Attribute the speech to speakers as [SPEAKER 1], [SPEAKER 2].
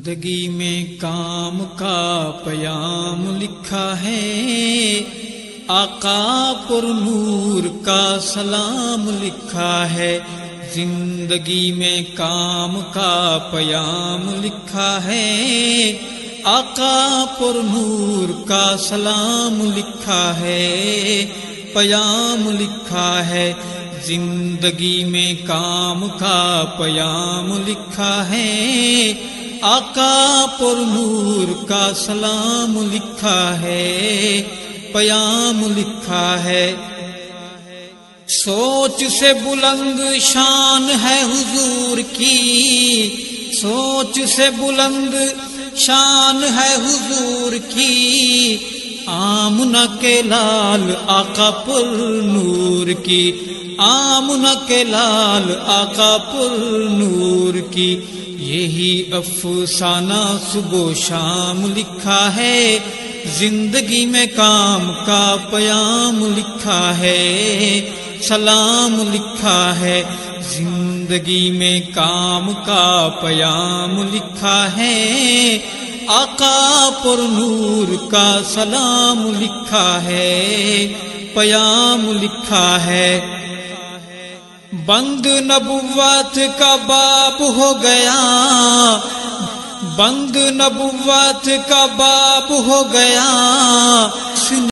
[SPEAKER 1] زندگی میں کام کا پیام لکھا ہے، آقا پر نور کا سلام لکھا ہے۔ زندگی میں کام کا پیام لکھا ہے، آقا پر نور کا سلام لکھا ہے، پیام لکھا ہے۔ زندگی میں کام کا پیام لکھا ہے، آقا پر نور کا سلام لکھا ہے، پیام لکھا ہے۔ سوچ سے بلند شان ہے حضور کی، سوچ سے بلند شان ہے حضور کی، آمنہ کے لال آقا پر نور کی، آمنہ کے لال آقا پر نور کی۔ یہی افسانہ صبح و شام لکھا ہے، زندگی میں کام کا پیام لکھا ہے، سلام لکھا ہے۔ زندگی میں کام کا پیام لکھا ہے، آقا پر نور کا سلام لکھا ہے، پیام لکھا ہے۔ بند نبوت کا باب ہو گیا، بند نبوت کا باب ہو گیا،